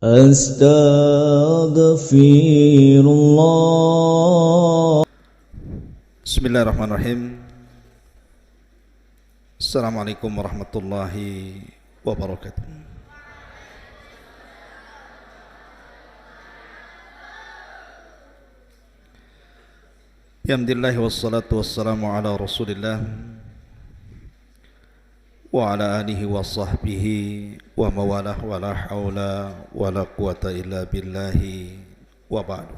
Astaghfirullah. Bismillahirrahmanirrahim. Assalamualaikum warahmatullahi wabarakatuh. Alhamdulillah wassalatu wassalamu ala Rasulillah wa ala alihi wa sahbihi wa mawalah wa la hawla wa la quwata illa billahi wa ba'du.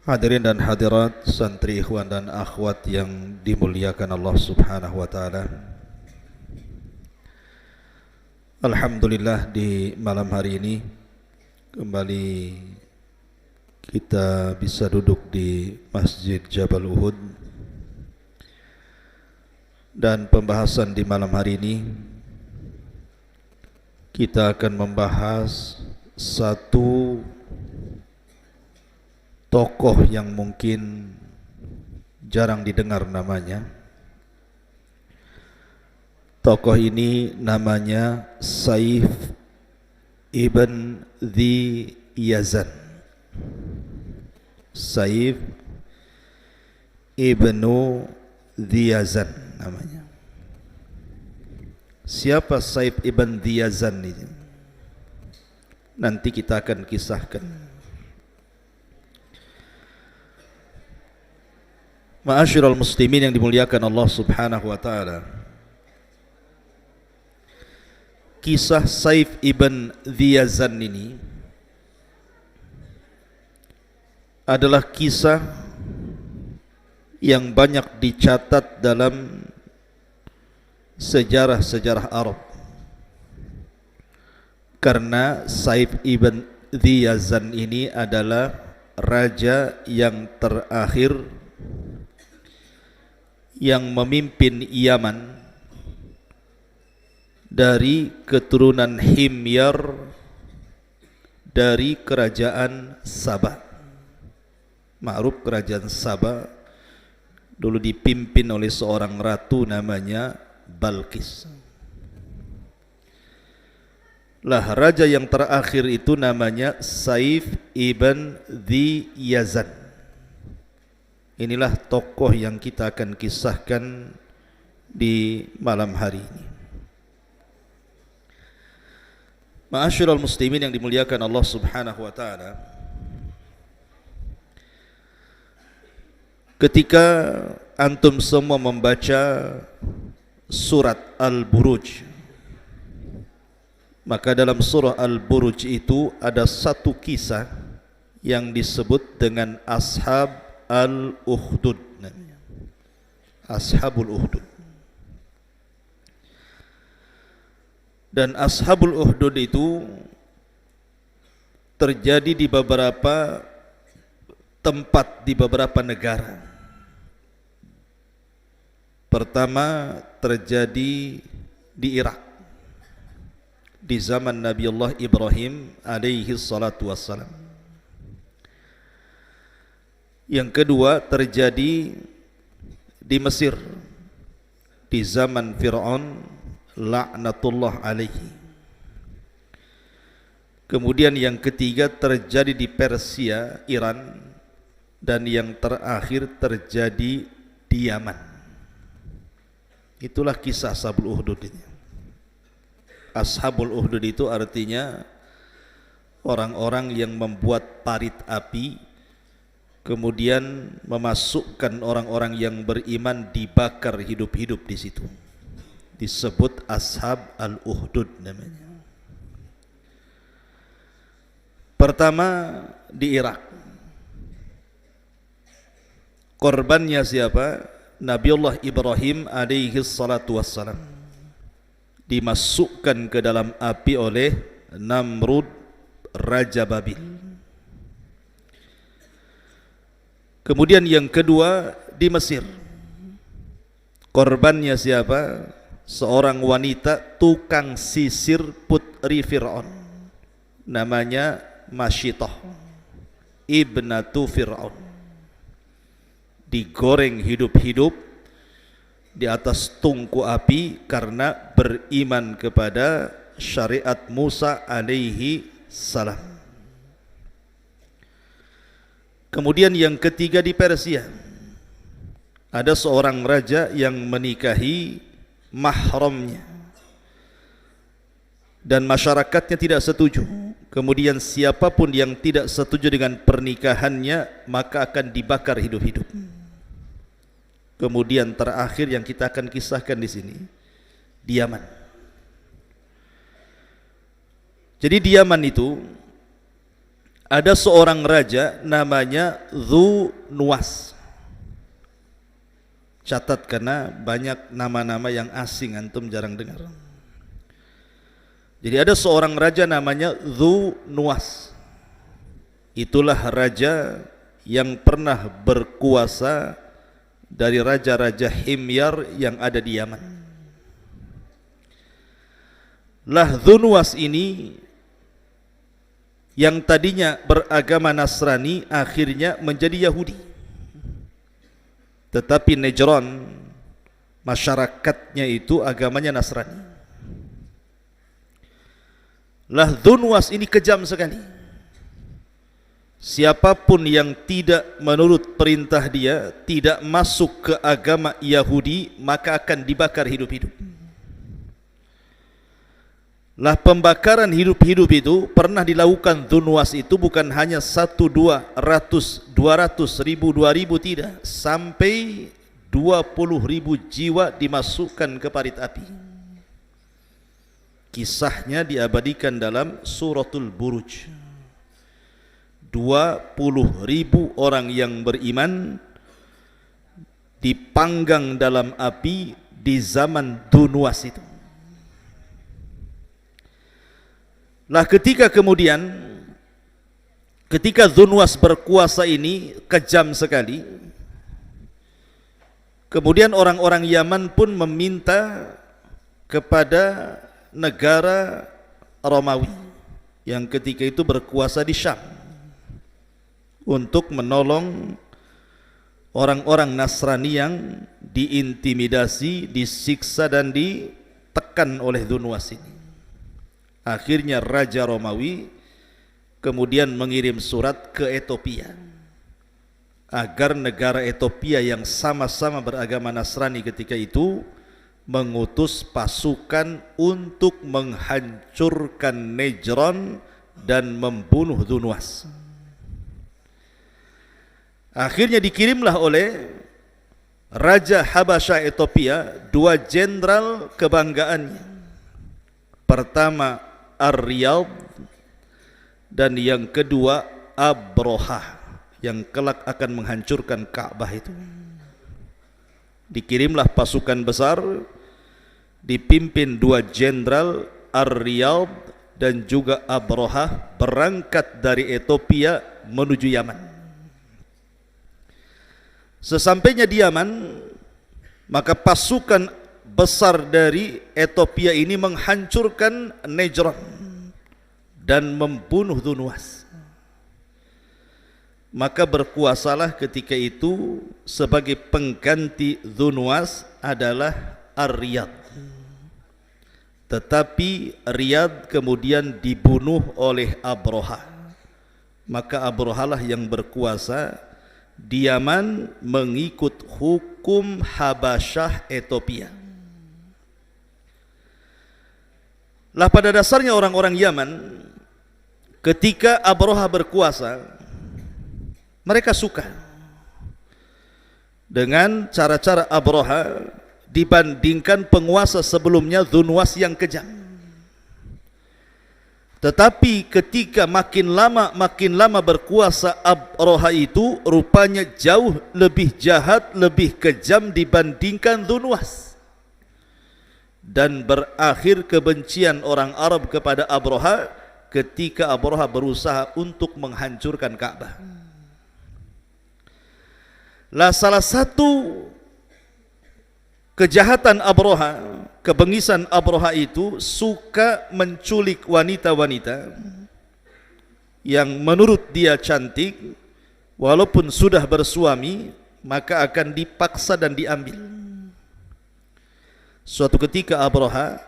Hadirin dan hadirat, santri ikhwan dan akhwat yang dimuliakan Allah Subhanahu wa taala. Alhamdulillah di malam hari ini kembali kita bisa duduk di Masjid Jabal Uhud, dan pembahasan di malam hari ini kita akan membahas satu tokoh yang mungkin jarang didengar namanya. Tokoh ini namanya Saif ibn Dhi Yazan. Saif ibnu Dhi Yazan namanya. Siapa Saif ibn Dhi Yazan ini? Nanti kita akan kisahkan. Ma'asyiral muslimin yang dimuliakan Allah Subhanahu wa taala. Kisah Saif ibn Dhi Yazan ini adalah kisah yang banyak dicatat dalam sejarah-sejarah Arab. Karena Saif ibn Dhi Yazan ini adalah raja yang terakhir yang memimpin Yaman dari keturunan Himyar dari kerajaan Sabah. Ma'ruf, kerajaan Sabah dulu dipimpin oleh seorang ratu namanya Balqis. Lah, raja yang terakhir itu namanya Saif ibn Dhi Yazan. Inilah tokoh yang kita akan kisahkan di malam hari ini. Ma'asyiral muslimin yang dimuliakan Allah Subhanahu wa taala. Ketika antum semua membaca surat Al-Buruj, maka dalam surah Al-Buruj itu ada satu kisah yang disebut dengan Ashab Al-Ukhdud namanya. Ashabul Ukhdud. Dan Ashabul Ukhdud itu terjadi di beberapa tempat, di beberapa negara. Pertama terjadi di Irak di zaman Nabi Allah Ibrahim alaihi salatu wassalam. Yang kedua terjadi di Mesir di zaman Fir'aun laknatullah alaihi. Kemudian yang ketiga terjadi di Persia, Iran, dan yang terakhir terjadi di Yaman. Itulah kisah Ashabul Ukhdud ini. Ashabul Ukhdud itu artinya orang-orang yang membuat parit api, kemudian memasukkan orang-orang yang beriman dibakar hidup-hidup di situ. Disebut Ashab Al-Ukhdud namanya. Pertama di Irak. Korbannya siapa? Nabiullah Ibrahim alaihi salatu wassalam. Dimasukkan ke dalam api oleh Namrud, Raja Babil. Kemudian yang kedua di Mesir. Korbannya siapa? Seorang wanita tukang sisir putri Fir'aun. Namanya Masyitah ibnatu Fir'aun. Digoreng hidup-hidup, di atas tungku api karena beriman kepada syariat Musa alaihi salam. Kemudian yang ketiga di Persia, ada seorang raja yang menikahi mahramnya dan masyarakatnya tidak setuju. Kemudian siapapun yang tidak setuju dengan pernikahannya maka akan dibakar hidup-hidup. Kemudian terakhir yang kita akan kisahkan di sini, di Yaman. Jadi di Yaman itu ada seorang raja namanya Dhu Nuwas. Catat karena banyak nama-nama yang asing, antum jarang dengar. Jadi ada seorang raja namanya Dhu Nuwas. Itulah raja yang pernah berkuasa dari raja-raja Himyar yang ada di Yaman. Lah Dhu Nuwas ini yang tadinya beragama Nasrani akhirnya menjadi Yahudi. Tetapi Najran masyarakatnya itu agamanya Nasrani. Lah Dhu Nuwas ini kejam sekali. Siapapun yang tidak menurut perintah dia, tidak masuk ke agama Yahudi, maka akan dibakar hidup-hidup. Lah pembakaran hidup-hidup itu pernah dilakukan Dhu Nuwas itu bukan hanya 1, 2, 100, 200, 1000, 2000, tidak. Sampai 20.000 jiwa dimasukkan ke parit api. Kisahnya diabadikan dalam Suratul Buruj. 20.000 orang yang beriman dipanggang dalam api di zaman Dhu Nuwas itu. Lah ketika Dhu Nuwas berkuasa ini kejam sekali. Kemudian orang-orang Yaman pun meminta kepada negara Romawi yang ketika itu berkuasa di Syam untuk menolong orang-orang Nasrani yang diintimidasi, disiksa dan ditekan oleh Dhu Nuwas ini. Akhirnya Raja Romawi kemudian mengirim surat ke Ethiopia agar negara Ethiopia yang sama-sama beragama Nasrani ketika itu mengutus pasukan untuk menghancurkan Najran dan membunuh Dhu Nuwas. Akhirnya dikirimlah oleh Raja Habasha Ethiopia 2 jenderal kebanggaannya. Pertama Ar-Riyadh dan yang kedua Abroha yang kelak akan menghancurkan Ka'bah itu. Dikirimlah pasukan besar dipimpin 2 jenderal Ar-Riyadh dan juga Abroha berangkat dari Ethiopia menuju Yaman. Sesampainya di Yaman, maka pasukan besar dari Ethiopia ini menghancurkan Najran dan membunuh Dhu Nuwas. Maka berkuasalah ketika itu sebagai pengganti Dhu Nuwas adalah Ar-Riyadh. Tetapi Riyadh kemudian dibunuh oleh Abroha. Maka Abroha lah yang berkuasa di Yaman mengikut hukum Habasyah Ethiopia. Lah pada dasarnya orang-orang Yaman ketika Abroha berkuasa, mereka suka dengan cara-cara Abroha dibandingkan penguasa sebelumnya Dhu Nuwas yang kejam. Tetapi ketika makin lama berkuasa Abroha itu rupanya jauh lebih jahat, lebih kejam dibandingkan Dhu Nuwas. Dan berakhir kebencian orang Arab kepada Abroha ketika Abroha berusaha untuk menghancurkan Ka'bah. Lah salah satu kejahatan Abroha, kebengisan Abroha itu suka menculik wanita-wanita yang menurut dia cantik, walaupun sudah bersuami maka akan dipaksa dan diambil. Suatu ketika Abraha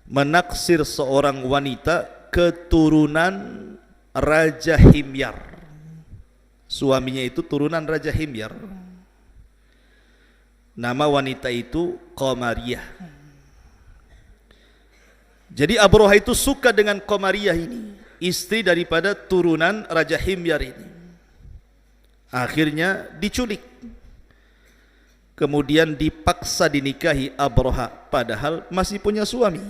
menaksir seorang wanita keturunan Raja Himyar. Suaminya itu turunan Raja Himyar. Nama wanita itu Qamariyah. Jadi Abraha itu suka dengan Qamariyah ini, istri daripada turunan Raja Himyar ini. Akhirnya diculik. Kemudian dipaksa dinikahi Abraha, padahal masih punya suami.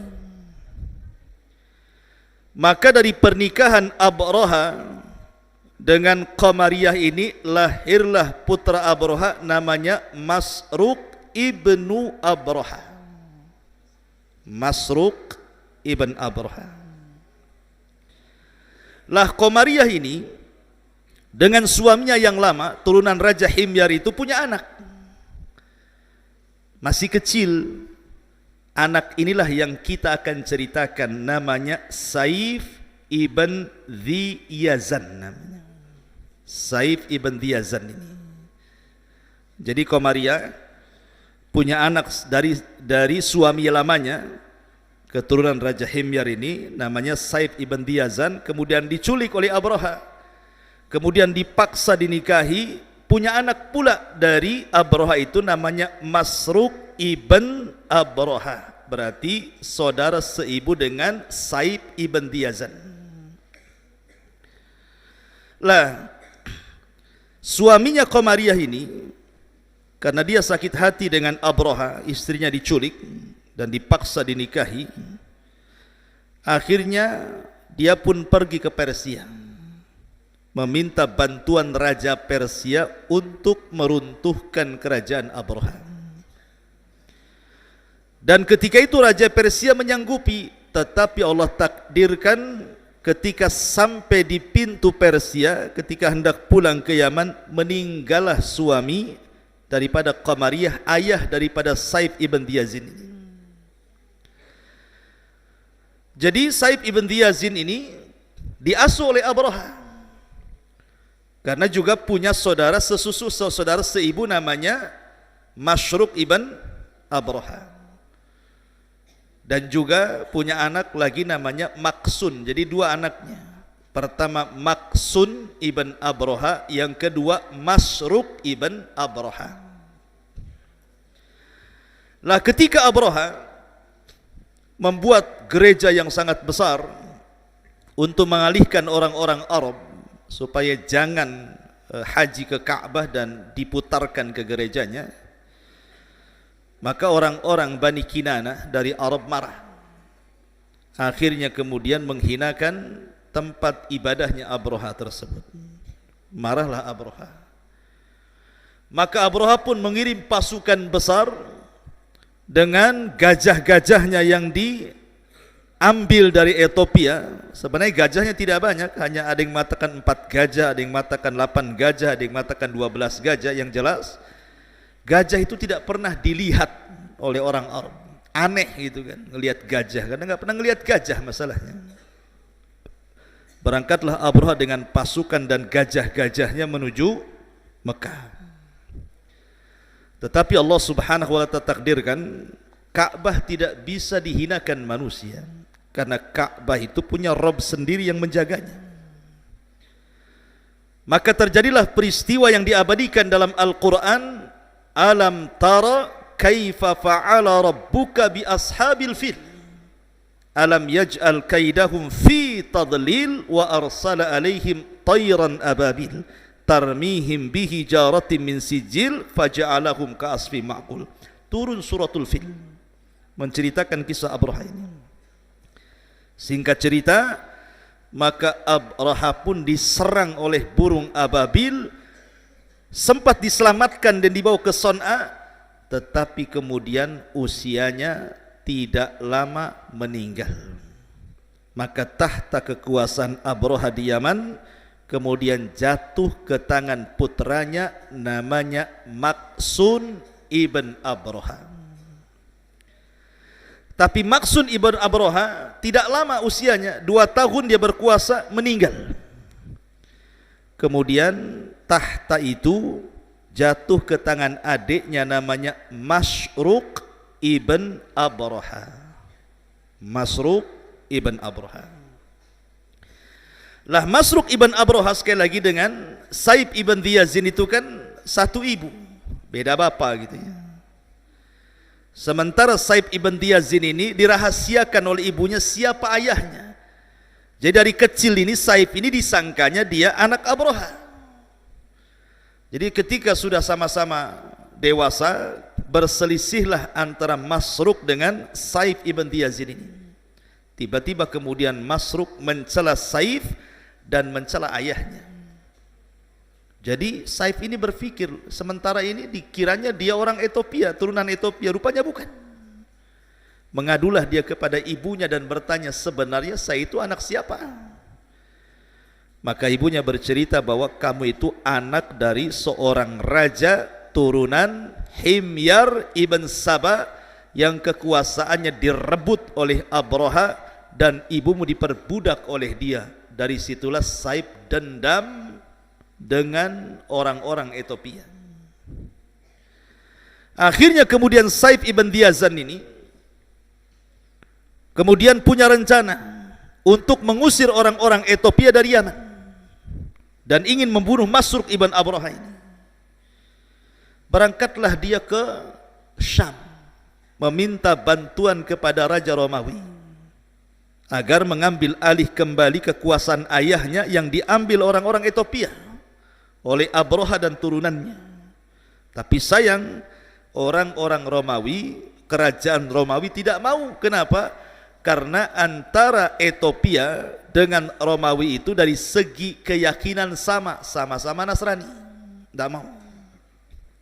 Maka dari pernikahan Abraha dengan Qamariyah ini lahirlah putra Abraha namanya Masruq ibnu Abraha. Masruq ibn Abraha. Lah Qamariyah ini dengan suaminya yang lama, turunan Raja Himyar itu punya anak. Masih kecil. Anak inilah yang kita akan ceritakan, namanya Saif ibn Dhi Yazan namanya. Saif ibn Dhi Yazan ini. Jadi Qamariyah punya anak dari suami lamanya, keturunan Raja Himyar ini, namanya Saif ibn Dhi Yazan, kemudian diculik oleh Abraha. Kemudian dipaksa dinikahi, punya anak pula dari Abraha itu namanya Masruq ibn Abraha. Berarti saudara seibu dengan Saif ibn Dhi Yazan. Lah, suaminya Qamariyah ini, karena dia sakit hati dengan Abraha, istrinya diculik dan dipaksa dinikahi, akhirnya dia pun pergi ke Persia, meminta bantuan Raja Persia untuk meruntuhkan kerajaan Abraha. Dan ketika itu Raja Persia menyanggupi, tetapi Allah takdirkan ketika sampai di pintu Persia, ketika hendak pulang ke Yaman, meninggallah suami daripada Qamariyah, ayah daripada Saif ibn Dhi Yazin ini. Jadi Saif ibn Dhi Yazin ini diasuh oleh Abraha, karena juga punya saudara sesusu, saudara seibu namanya Masruq ibn Abraha. Dan juga punya anak lagi namanya Maksun. Jadi dua anaknya. Pertama Maksun ibn Abraha, yang kedua Masruq ibn Abraha. Lah ketika Abraha membuat gereja yang sangat besar untuk mengalihkan orang-orang Arab supaya jangan haji ke Ka'bah dan diputarkan ke gerejanya, maka orang-orang Bani Kinanah dari Arab marah. Akhirnya kemudian menghinakan tempat ibadahnya Abraha tersebut. Marahlah Abraha. Maka Abraha pun mengirim pasukan besar dengan gajah-gajahnya yang diambil dari Ethiopia. Sebenarnya gajahnya tidak banyak, hanya ada yang mengatakan 4 gajah, ada yang mengatakan 8 gajah, ada yang mengatakan 12 gajah. Yang jelas gajah itu tidak pernah dilihat oleh orang Arab. Aneh gitu kan, ngelihat gajah, karena nggak pernah ngelihat gajah masalahnya. Berangkatlah Abraha dengan pasukan dan gajah-gajahnya menuju Mekah. Tetapi Allah Subhanahu wa ta'ala takdirkan Ka'bah tidak bisa dihinakan manusia, karena Ka'bah itu punya Rabb sendiri yang menjaganya. Maka terjadilah peristiwa yang diabadikan dalam Al-Quran. Alam tara kaifa fa'ala rabbuka bi ashabil fil alam yaj'al kaidahum fi tadlil wa arsala alaihim tayran ababil tarmihim bihi jaratin min sijil faja'alahum ka'asfi ma'kul. Turun suratul Fil menceritakan kisah Abraha ini. Singkat cerita, maka Abraha pun diserang oleh burung ababil, sempat diselamatkan dan dibawa ke Son'a, tetapi kemudian usianya tidak lama meninggal. Maka tahta kekuasaan Abraha di Yaman kemudian jatuh ke tangan putranya namanya Maksun ibn Abraha. Tapi Maksun ibn Abraha tidak lama usianya, 2 tahun dia berkuasa, meninggal. Kemudian tahta itu jatuh ke tangan adiknya namanya Masruq ibn Abraha. Masruq ibn Abraha. Lah Masruq ibn Abraha sekali lagi dengan Saif ibn Yazin itu kan satu ibu, beda bapak gitu ya. Sementara Saif ibn Yazin ini dirahasiakan oleh ibunya siapa ayahnya. Jadi dari kecil ini Saif ini disangkanya dia anak Abraha. Jadi ketika sudah sama-sama dewasa, berselisihlah antara Masruq dengan Saif ibn Yazin ini. Tiba-tiba kemudian Masruq mencela Saif dan mencela ayahnya. Jadi Saif ini berpikir, sementara ini dikiranya dia orang Ethiopia, turunan Ethiopia, rupanya bukan. Mengadulah dia kepada ibunya dan bertanya, sebenarnya saya itu anak siapa? Maka ibunya bercerita bahwa kamu itu anak dari seorang raja turunan Himyar ibn Saba yang kekuasaannya direbut oleh Abraha dan ibumu diperbudak oleh dia. Dari situlah Saif dendam dengan orang-orang Ethiopia. Akhirnya kemudian Saif ibn Yazan ini kemudian punya rencana untuk mengusir orang-orang Ethiopia dari Yaman dan ingin membunuh Masruq ibn Abraha ini. Berangkatlah dia ke Syam meminta bantuan kepada Raja Romawi agar mengambil alih kembali kekuasaan ayahnya yang diambil orang-orang Ethiopia oleh Abraha dan turunannya. Tapi sayang orang-orang Romawi, kerajaan Romawi tidak mau. Kenapa? Karena antara Ethiopia dengan Romawi itu dari segi keyakinan sama-sama Nasrani. Tidak mau.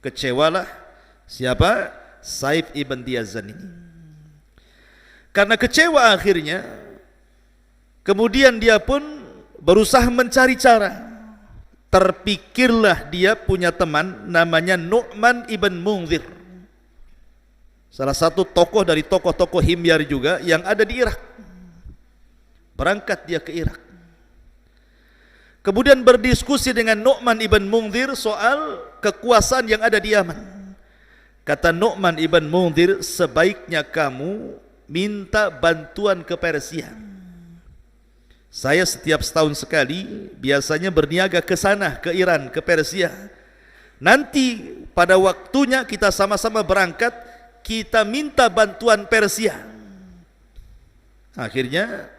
Kecewalah siapa? Saif ibn Yazan ini. Karena kecewa akhirnya, kemudian dia pun berusaha mencari cara. Terpikirlah dia punya teman namanya Nu'man ibn Munzir, salah satu tokoh dari tokoh-tokoh Himyar juga yang ada di Irak. Berangkat dia ke Irak, kemudian berdiskusi dengan Nu'man ibn Munzir soal kekuasaan yang ada di Yaman. Kata Nu'man ibn Munzir, sebaiknya kamu minta bantuan ke Persia. Saya setiap setahun sekali biasanya berniaga ke sana, ke Iran, ke Persia. Nanti pada waktunya kita sama-sama berangkat, kita minta bantuan Persia. Akhirnya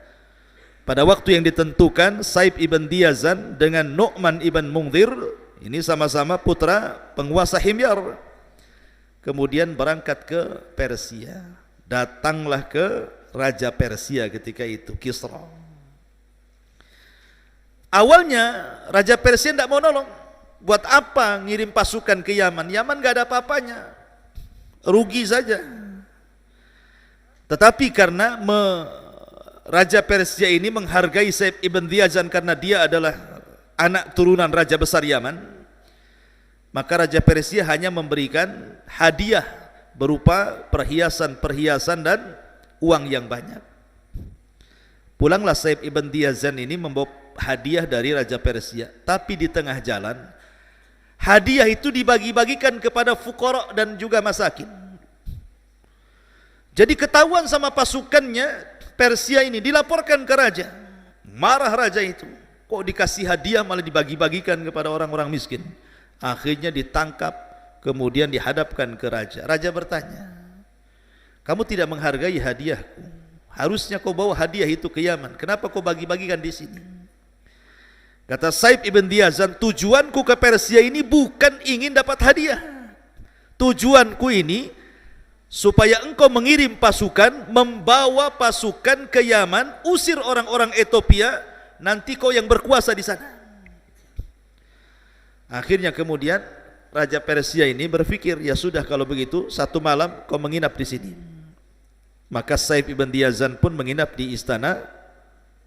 pada waktu yang ditentukan, Saif ibn Yazan dengan Nu'man ibn Munzir, ini sama-sama putra penguasa Himyar, kemudian berangkat ke Persia. Datanglah ke Raja Persia ketika itu, Kisra. Awalnya Raja Persia tidak mau nolong. Buat apa ngirim pasukan ke Yaman? Yaman gak ada apa-apanya, rugi saja. Tetapi karena Raja Persia ini menghargai Saif ibn Yazan karena dia adalah anak turunan Raja besar Yaman, maka Raja Persia hanya memberikan hadiah berupa perhiasan-perhiasan dan uang yang banyak. Pulanglah Saif ibn Yazan ini membawa hadiah dari Raja Persia, tapi di tengah jalan hadiah itu dibagi-bagikan kepada fuqara dan juga masakin. Jadi ketahuan sama pasukannya Persia ini, dilaporkan ke raja. Marah raja itu, kok dikasih hadiah malah dibagi-bagikan kepada orang-orang miskin. Akhirnya ditangkap, kemudian dihadapkan ke raja. Raja bertanya, kamu tidak menghargai hadiahku, harusnya kau bawa hadiah itu ke Yaman, kenapa kau bagi-bagikan di sini? Kata Saif ibn Yazan, tujuanku ke Persia ini bukan ingin dapat hadiah. Tujuanku ini supaya engkau mengirim pasukan, membawa pasukan ke Yaman, usir orang-orang Ethiopia, nanti kau yang berkuasa di sana. Akhirnya kemudian Raja Persia ini berpikir, ya sudah kalau begitu satu malam kau menginap di sini. Maka Saif ibn Yazan pun menginap di istana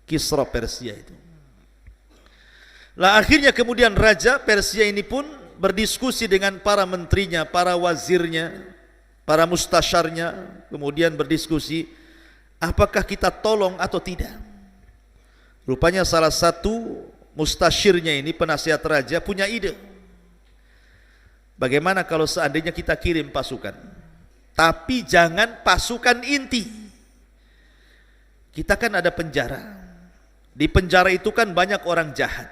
Kisra Persia itu. Lah akhirnya kemudian Raja Persia ini pun berdiskusi dengan para menterinya, para wazirnya, para mustasyarnya, kemudian berdiskusi apakah kita tolong atau tidak. Rupanya salah satu mustasyirnya ini, penasihat raja, punya ide. Bagaimana kalau seandainya kita kirim pasukan tapi jangan pasukan inti. Kita kan ada penjara. Di penjara itu kan banyak orang jahat.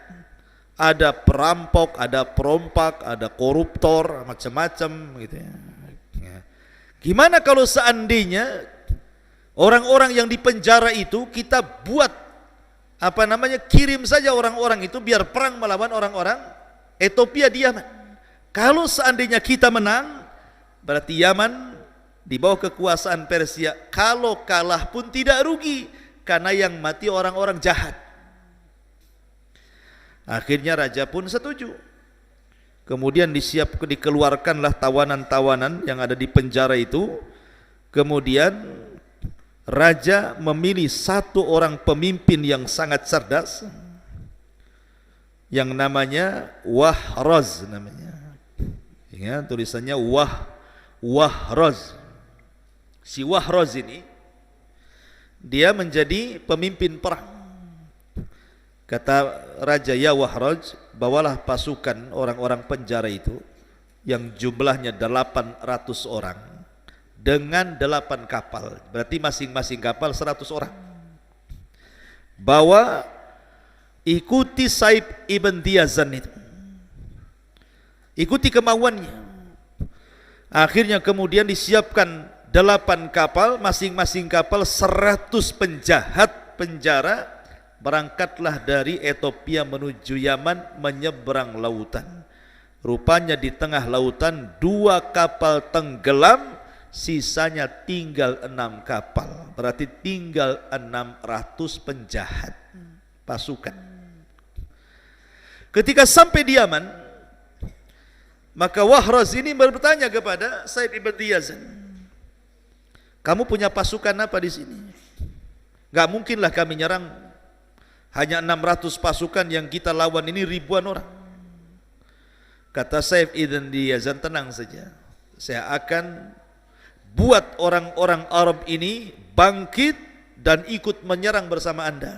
Ada perampok, ada perompak, ada koruptor, macam-macam gitu ya. Gimana kalau seandainya orang-orang yang di penjara itu kita buat kirim saja orang-orang itu biar perang melawan orang-orang Ethiopia di Yaman. Kalau seandainya kita menang, berarti Yaman di bawah kekuasaan Persia. Kalau kalah pun tidak rugi, karena yang mati orang-orang jahat. Akhirnya raja pun setuju. Kemudian dikeluarkanlah tawanan-tawanan yang ada di penjara itu. Kemudian raja memilih satu orang pemimpin yang sangat cerdas, yang namanya Wahroz namanya. Ya, tulisannya Wahroz. Si Wahroz ini dia menjadi pemimpin perang. Kata raja, ya Wahroz, bawalah pasukan orang-orang penjara itu yang jumlahnya 800 orang dengan 8 kapal. Berarti masing-masing kapal 100 orang. Bawa, ikuti Saif ibn Diyazan itu. Ikuti kemauannya. Akhirnya kemudian disiapkan 8 kapal, masing-masing kapal 100 penjahat penjara. Berangkatlah dari Ethiopia menuju Yaman, menyeberang lautan. Rupanya di tengah lautan 2 kapal tenggelam, sisanya tinggal 6 kapal. Berarti tinggal 600 penjahat pasukan. Ketika sampai di Yaman, maka Wahroz ini bertanya kepada Saif ibn Diyazan, kamu punya pasukan apa di sini? Gak mungkinlah kami nyerang hanya 600 pasukan, yang kita lawan ini ribuan orang. Kata Saif ibn Diyazan, tenang saja, saya akan buat orang-orang Arab ini bangkit dan ikut menyerang bersama Anda.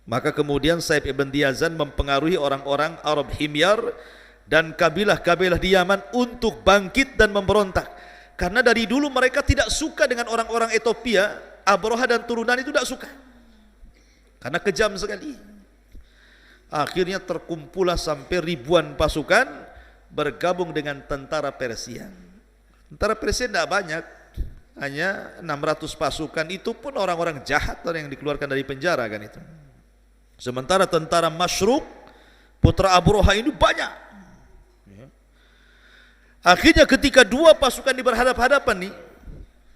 Maka kemudian Saif ibn Diyazan mempengaruhi orang-orang Arab Himyar dan kabilah-kabilah di Yaman untuk bangkit dan memberontak. Karena dari dulu mereka tidak suka dengan orang-orang Ethiopia. Abroha dan turunan itu tidak suka, karena kejam sekali. Akhirnya terkumpullah sampai ribuan pasukan bergabung dengan tentara Persia. Tentara Persia tidak banyak, hanya 600 pasukan. Itu pun orang-orang jahat yang dikeluarkan dari penjara kan itu. Sementara tentara Masyruk, putra Abroha ini banyak. Akhirnya ketika 2 pasukan diberhadap-hadapan nih,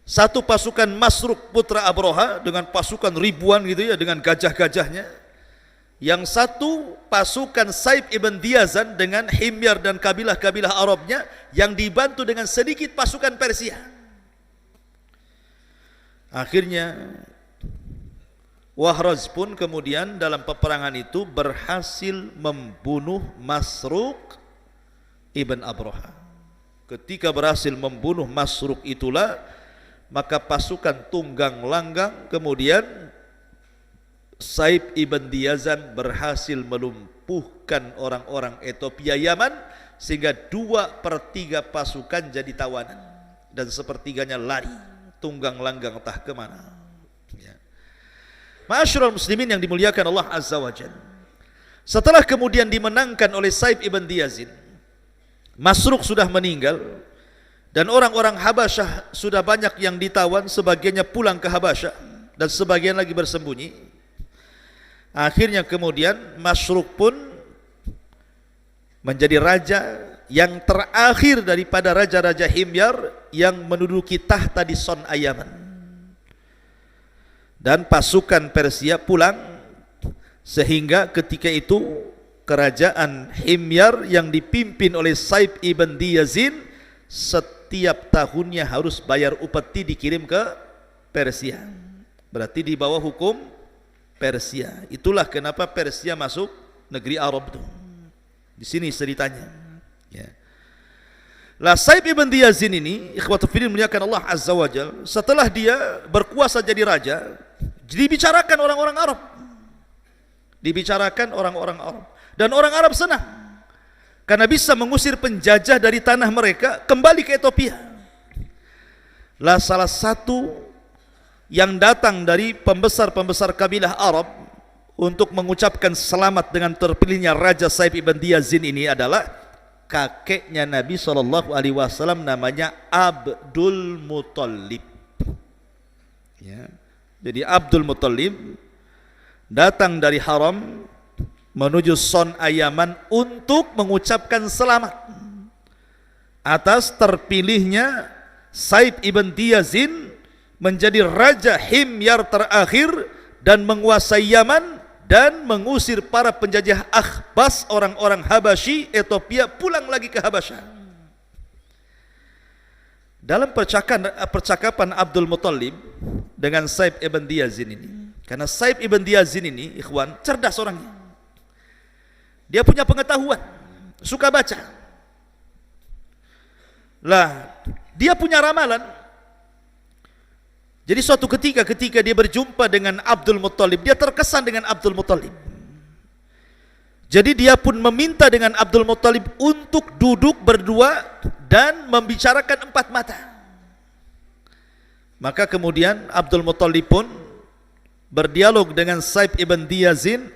satu pasukan Masruk putra Abroha dengan pasukan ribuan gitu ya, dengan gajah-gajahnya. Yang satu pasukan Saif ibn Diyazan dengan Himyar dan kabilah-kabilah Arabnya, yang dibantu dengan sedikit pasukan Persia. Akhirnya Wahroz pun kemudian dalam peperangan itu berhasil membunuh Masruk ibn Abroha. Ketika berhasil membunuh Masruk itulah, maka pasukan tunggang langgang kemudian Saif ibn Diyazan berhasil melumpuhkan orang-orang Ethiopia Yaman, sehingga 2/3 pasukan jadi tawanan dan sepertiganya lari tunggang langgang entah kemana. Ya. Ma'asyiral muslimin yang dimuliakan Allah Azza wa Jalla, setelah kemudian dimenangkan oleh Saif ibn Diyazin, Masruk sudah meninggal dan orang-orang Habasyah sudah banyak yang ditawan, sebagiannya pulang ke Habasyah dan sebagian lagi bersembunyi. Akhirnya kemudian Masruk pun menjadi raja yang terakhir daripada raja-raja Himyar yang menduduki tahta di Son'a Yaman. Dan pasukan Persia pulang, sehingga ketika itu kerajaan Himyar yang dipimpin oleh Saif ibn Diyazin setiap tahunnya harus bayar upeti dikirim ke Persia. Berarti di bawah hukum Persia. Itulah kenapa Persia masuk negeri Arab itu. Di sini ceritanya. Ya. Lah Saif ibn Diyazin ini, ikhwatul fillah muliakan Allah Azza wa Jalla, setelah dia berkuasa jadi raja, dibicarakan orang-orang Arab. Dibicarakan orang-orang Arab. Dan orang Arab senang karena bisa mengusir penjajah dari tanah mereka kembali ke Ethiopia. Lah salah satu yang datang dari pembesar-pembesar kabilah Arab untuk mengucapkan selamat dengan terpilihnya Raja Saif ibn Diyazin ini adalah kakeknya Nabi SAW, namanya Abdul Muttalib. Ya. Jadi Abdul Muttalib datang dari Haram menuju Son'a Yaman untuk mengucapkan selamat atas terpilihnya Saif ibn Diyazin menjadi Raja Himyar terakhir dan menguasai Yaman dan mengusir para penjajah Akhbas, orang-orang Habasyi Ethiopia, pulang lagi ke Habasyah. Dalam percakapan Abdul Muttalib dengan Saif ibn Diyazin ini, karena Saif ibn Diyazin ini, ikhwan, cerdas orangnya. Dia punya pengetahuan, suka baca. Lah, dia punya ramalan. Jadi suatu ketika dia berjumpa dengan Abdul Muttalib, dia terkesan dengan Abdul Muttalib. Jadi dia pun meminta dengan Abdul Muttalib untuk duduk berdua dan membicarakan empat mata. Maka kemudian Abdul Muttalib pun berdialog dengan Saif ibn Diyazin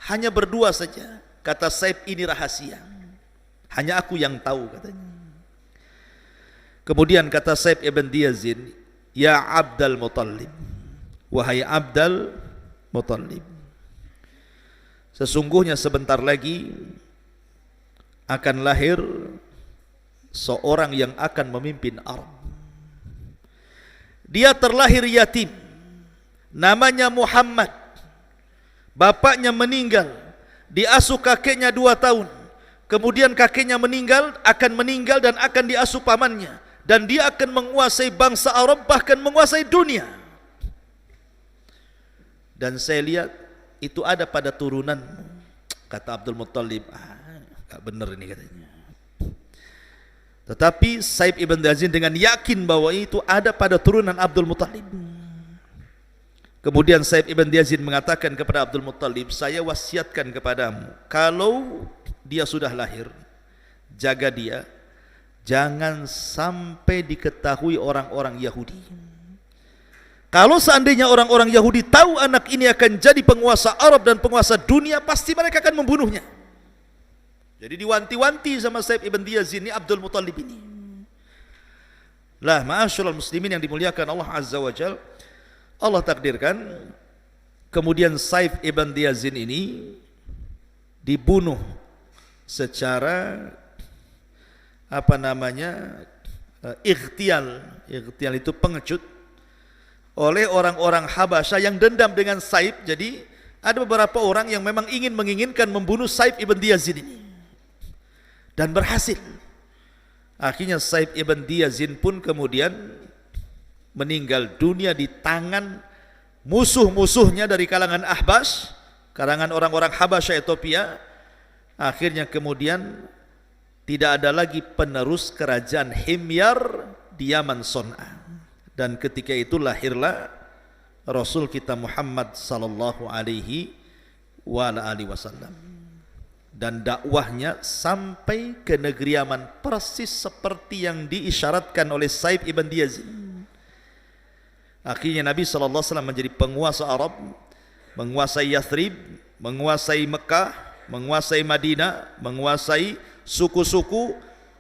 hanya berdua saja. Kata Saif, ini rahasia, hanya aku yang tahu, katanya. Kemudian kata Saif ibn Diyazin, ya Abdul Muttalib, wahai Abdul Muttalib, sesungguhnya sebentar lagi akan lahir seorang yang akan memimpin Arab. Dia terlahir yatim, namanya Muhammad. Bapaknya meninggal, diasuh kakeknya 2 tahun. Kemudian kakeknya meninggal, akan meninggal dan akan diasuh pamannya. Dan dia akan menguasai bangsa Arab, bahkan menguasai dunia. Dan saya lihat itu ada pada turunanmu, kata Abdul Muttalib. Gak benar ini, katanya. Tetapi Saif ibn Diyazin dengan yakin bahwa itu ada pada turunan Abdul Muttalib. Kemudian Saif ibn Diyazin mengatakan kepada Abdul Muttalib, saya wasiatkan kepadamu, kalau dia sudah lahir, jaga dia, jangan sampai diketahui orang-orang Yahudi. Kalau seandainya orang-orang Yahudi tahu anak ini akan jadi penguasa Arab dan penguasa dunia, pasti mereka akan membunuhnya. Jadi diwanti-wanti sama Saif ibn Diyazin ini Abdul Muttalib ini. Lah, ma'asyiral muslimin yang dimuliakan Allah Azza wa Jalla, Allah takdirkan kemudian Saif ibn Diyazin ini dibunuh secara ightial itu pengecut oleh orang-orang Habasyah yang dendam dengan Saif. Jadi ada beberapa orang yang memang menginginkan membunuh Saif ibn Diyazin ini, dan berhasil. Akhirnya Saif ibn Diyazin pun kemudian meninggal dunia di tangan musuh-musuhnya dari kalangan Ahbas, kalangan orang-orang Habasyah Ethiopia. Akhirnya kemudian tidak ada lagi penerus kerajaan Himyar di Yaman Son'a. Dan ketika itu lahirlah Rasul kita Muhammad sallallahu alaihi wasallam. Dan dakwahnya sampai ke negeri Yaman persis seperti yang diisyaratkan oleh Saif ibn Diyazin. Akhirnya Nabi sallallahu alaihi wasallam menjadi penguasa Arab, menguasai Yathrib, menguasai Mekah, menguasai Madinah, menguasai suku-suku,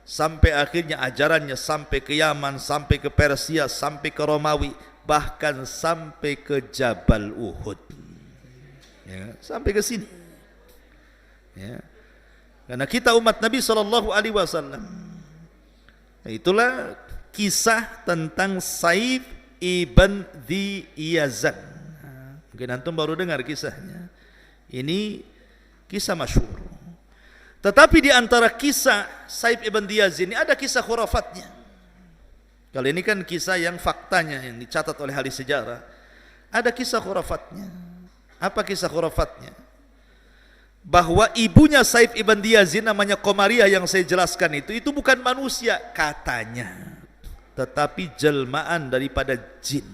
sampai akhirnya ajarannya sampai ke Yaman, sampai ke Persia, sampai ke Romawi, bahkan sampai ke Jabal Uhud. Ya, sampai ke sini. Ya. Karena kita umat Nabi sallallahu alaihi wasallam. Itulah kisah tentang Saif ibn Diyazan. Mungkin antum baru dengar kisahnya. Ini kisah masyhur. Tetapi di antara kisah Saif ibn Diyazin ini ada kisah khurafatnya. Kalau ini kan kisah yang faktanya yang dicatat oleh ahli sejarah. Ada kisah khurafatnya. Apa kisah khurafatnya? Bahwa ibunya Saif ibn Diyazin namanya Qomariah yang saya jelaskan itu bukan manusia katanya, tetapi jelmaan daripada jin.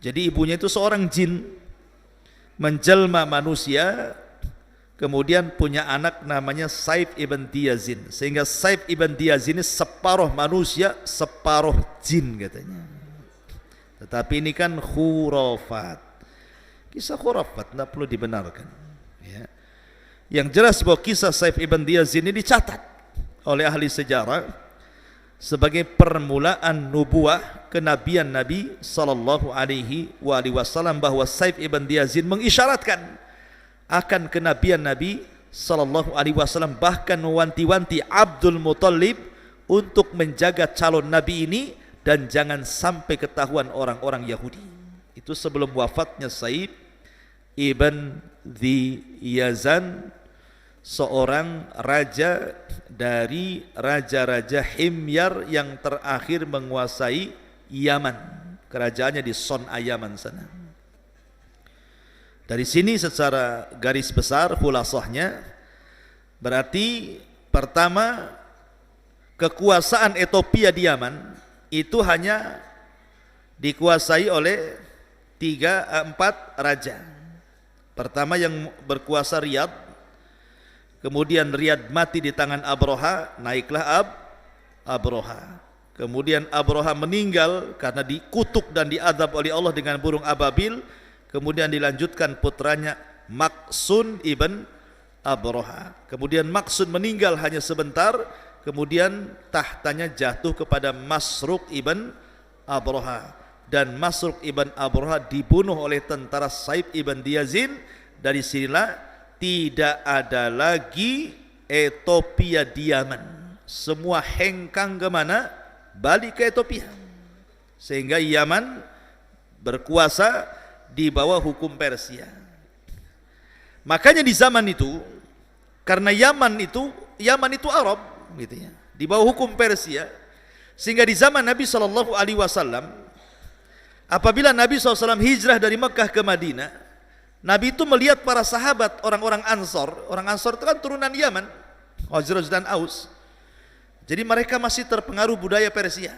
Jadi ibunya itu seorang jin menjelma manusia, kemudian punya anak namanya Saif ibn Diyazin, sehingga Saif ibn Diyazin ini separuh manusia separuh jin katanya. Tetapi ini kan khurafat, kisah khurafat, tidak perlu dibenarkan ya. Yang jelas bahwa kisah Saif ibn Diyazin ini dicatat oleh ahli sejarah sebagai permulaan nubuah kenabian Nabi sallallahu alaihi wasallam, bahwa Saif ibn Diyazin mengisyaratkan akan kenabian Nabi sallallahu alaihi wasallam, bahkan mewanti-wanti Abdul Muthalib untuk menjaga calon nabi ini dan jangan sampai ketahuan orang-orang Yahudi. Itu sebelum wafatnya Saif ibn Diyazan, seorang raja dari raja-raja Himyar yang terakhir menguasai Yaman. Kerajaannya di Son'a Yaman sana. Dari sini secara garis besar khulasahnya berarti pertama, kekuasaan Ethiopia di Yaman itu hanya dikuasai oleh 4 raja. Pertama yang berkuasa Riyadh, kemudian Riyadh mati di tangan Abroha, naiklah Abroha. Kemudian Abroha meninggal karena dikutuk dan diadab oleh Allah dengan burung ababil. Kemudian dilanjutkan putranya Maksun ibn Abroha. Kemudian Maksun meninggal hanya sebentar, kemudian tahtanya jatuh kepada Masruq ibn Abroha, dan Masruq ibn Abroha dibunuh oleh tentara Saif ibn Diyazin. Dari sinilah tidak ada lagi Ethiopia di Yaman, semua hengkang ke mana? Balik ke Ethiopia, sehingga Yaman berkuasa di bawah hukum Persia. Makanya di zaman itu, karena Yaman itu Arab gitu ya, di bawah hukum Persia, sehingga di zaman Nabi sallallahu alaihi wasallam, apabila Nabi SAW hijrah dari Mekah ke Madinah, Nabi itu melihat para sahabat orang-orang Ansor. Orang Ansor itu kan turunan Yaman, Khazraj dan Aus. Jadi mereka masih terpengaruh budaya Persia.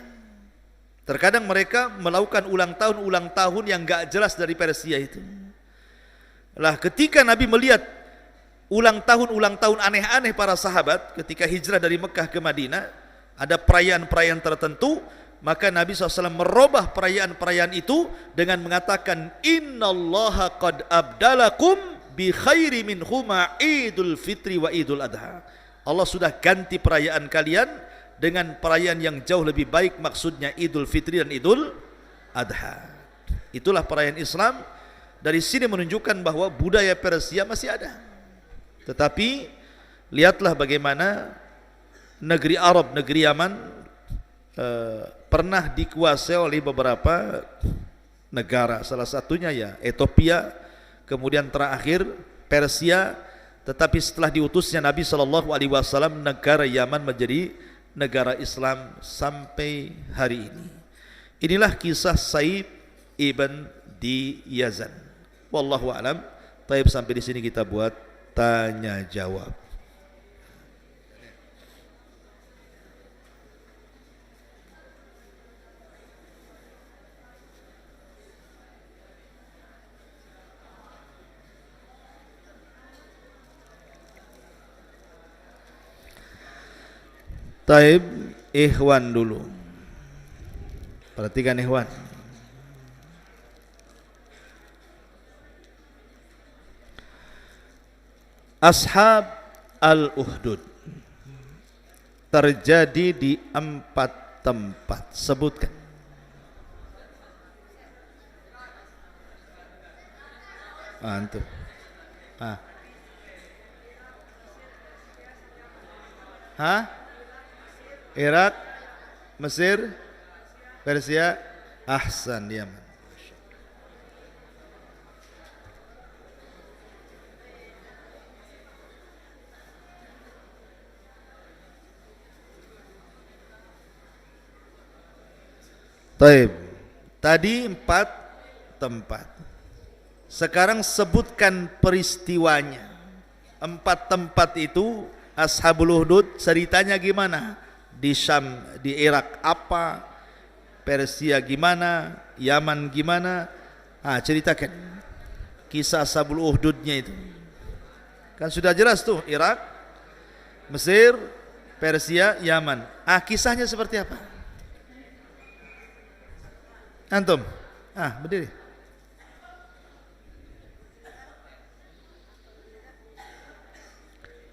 Terkadang mereka melakukan ulang tahun yang gak jelas dari Persia itu. Lah ketika Nabi melihat ulang tahun aneh-aneh para sahabat ketika hijrah dari Mekah ke Madinah, ada perayaan-perayaan tertentu, maka Nabi SAW merubah perayaan-perayaan itu dengan mengatakan, innallaha qad abdalakum bi khairi minhuma idul fitri wa idul adha. Allah sudah ganti perayaan kalian dengan perayaan yang jauh lebih baik, maksudnya Idul Fitri dan Idul Adha. Itulah perayaan Islam. Dari sini menunjukkan bahwa budaya Persia masih ada. Tetapi lihatlah bagaimana negeri Arab, negeri Yaman pernah dikuasai oleh beberapa negara. Salah satunya ya Ethiopia, kemudian terakhir Persia. Tetapi setelah diutusnya Nabi SAW, negara Yaman menjadi negara Islam sampai hari ini. Inilah kisah Saif ibn Diyazan. Wallahu a'lam. Taib, sampai di sini kita buat tanya jawab. Taib, ikhwan dulu. Perhatikan ikhwan. Ashab al-Uhdud terjadi di 4 tempat. Sebutkan. Antum. Irak, Mesir, Persia, Ahsan, Yaman. Taib. Tadi 4 tempat. Sekarang sebutkan peristiwanya. 4 tempat itu Ashabul Uhdud ceritanya gimana? Di Syam, di Irak apa, Persia gimana, Yaman gimana, ceritakan kisah Ashabul Uhdudnya itu. Kan sudah jelas tuh, Irak, Mesir, Persia, Yaman. Kisahnya seperti apa? Antum? Berdiri.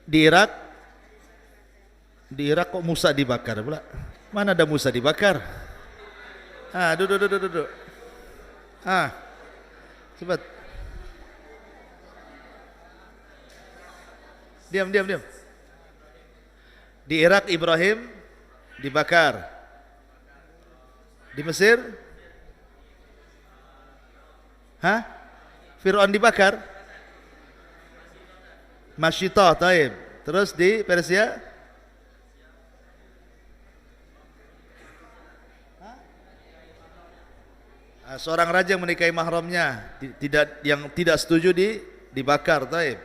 Di Irak kok Musa dibakar pula? Mana ada Musa dibakar? Duduk. Cepat. Diam. Di Irak Ibrahim dibakar. Di Mesir? Fir'aun dibakar? Masyitah, taib. Terus di Persia? Seorang raja yang menikahi mahramnya, yang tidak setuju dibakar, taib.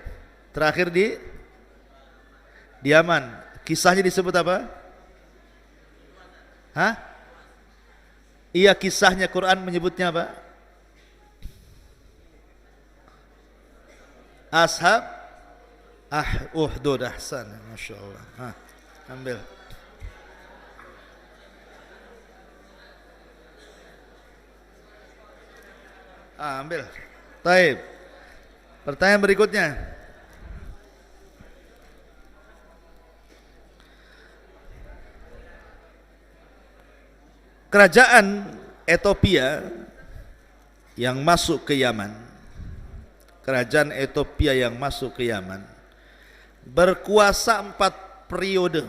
Terakhir di Yaman. Kisahnya disebut apa? Iya, kisahnya Quran menyebutnya apa? Ashab Uhdud. Ahsan, Masya Allah. Ambil. Ambil. Taib. Pertanyaan berikutnya. Kerajaan Ethiopia yang masuk ke Yaman, kerajaan Ethiopia yang masuk ke Yaman berkuasa 4 periode,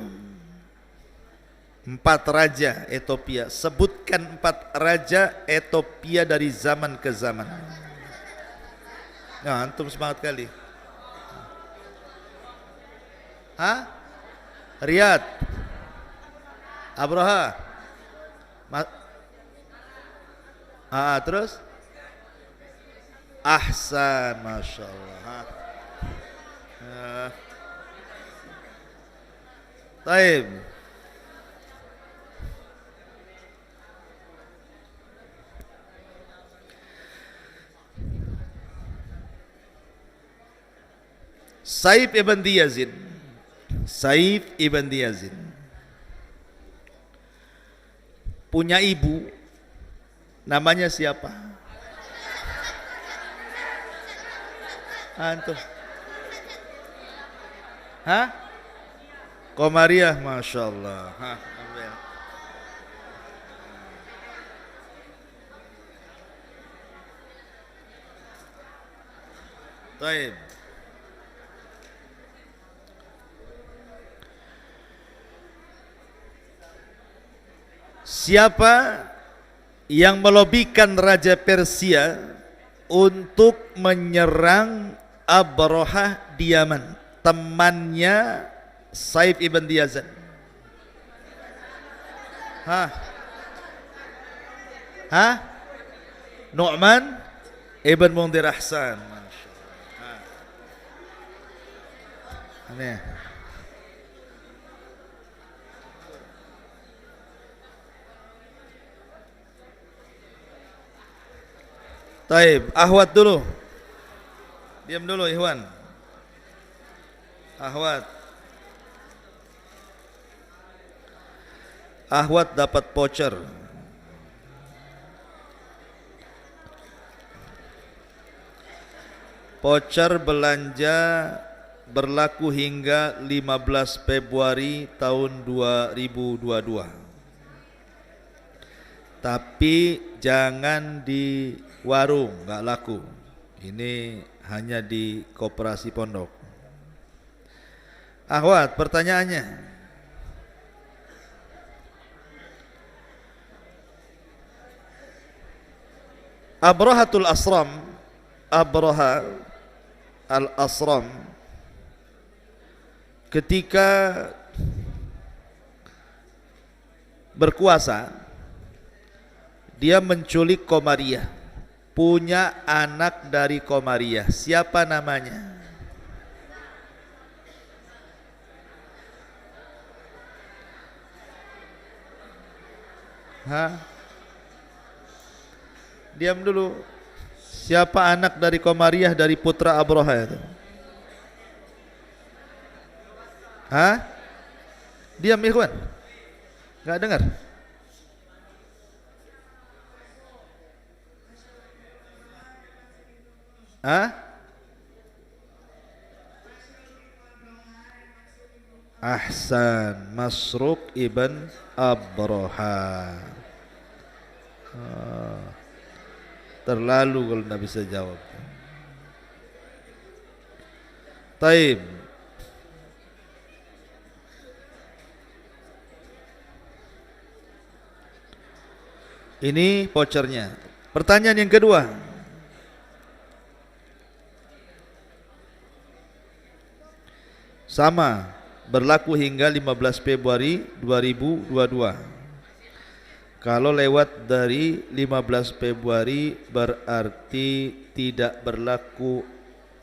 4 raja Ethiopia. Sebutkan 4 raja Ethiopia dari zaman ke zaman. Antum semangat kali. Riyad, Abraha, terus Ahsan, Masya Allah. Taib. Saif ibn Yazid. Saif ibn Yazid punya ibu, namanya siapa? Antum? Komariah, Masya Allah. Ambil. Taib. Siapa yang melobikan Raja Persia untuk menyerang Abrahah di Yaman, temannya Saif ibn Yazid? Nu'man ibn Mundhir. Ahsan. Ini. Taib, Ahwat dulu. Diam dulu, Ikhwan. Ahwat dapat voucher. Voucher belanja berlaku hingga 15 Februari tahun 2022. Tapi jangan di warung, nggak laku. Ini hanya di koperasi pondok. Ahwat, pertanyaannya. Abrahatul Asram, Abraha al-Asram, ketika berkuasa, dia menculik Komariah, punya anak dari Komariah. Siapa namanya? Diam dulu. Siapa anak dari Komariah dari putra Abraha itu? Hah? Diam ikhwan. Enggak dengar? Hah? Ahsan, Masruq ibn Abraha. Terlalu kalau tidak bisa jawab. Taib. Ini vouchernya. Pertanyaan yang kedua. Sama, berlaku hingga 15 Februari 2022. Kalau lewat dari 15 Februari berarti tidak berlaku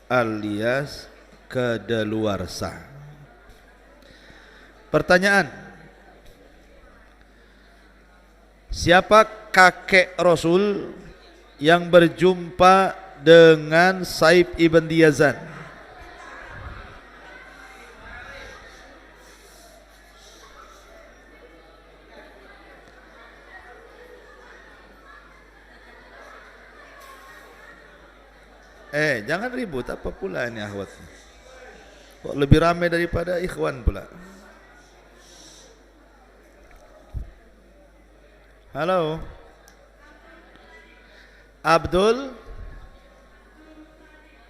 alias kadaluarsa. Pertanyaan, siapa kakek Rasul yang berjumpa dengan Saif ibn Yazan? Jangan ribut, apa pula ini akhwat? Kok lebih ramai daripada ikhwan pula? Halo. Abdul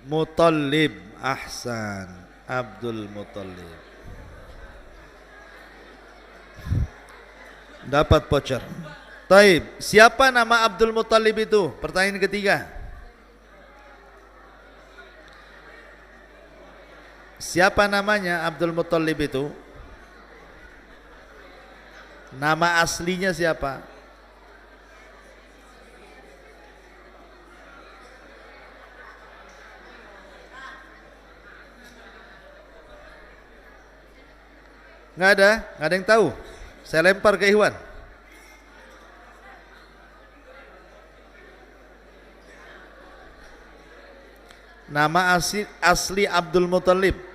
Muttalib. Ahsan, Abdul Muttalib. Dapat voucher. Taib, siapa nama Abdul Muttalib itu? Pertanyaan ketiga. Siapa namanya Abdul Muttalib itu? Nama aslinya siapa? Nggak ada yang tahu. Saya lempar ke Ikhwan. Nama asli Abdul Muttalib.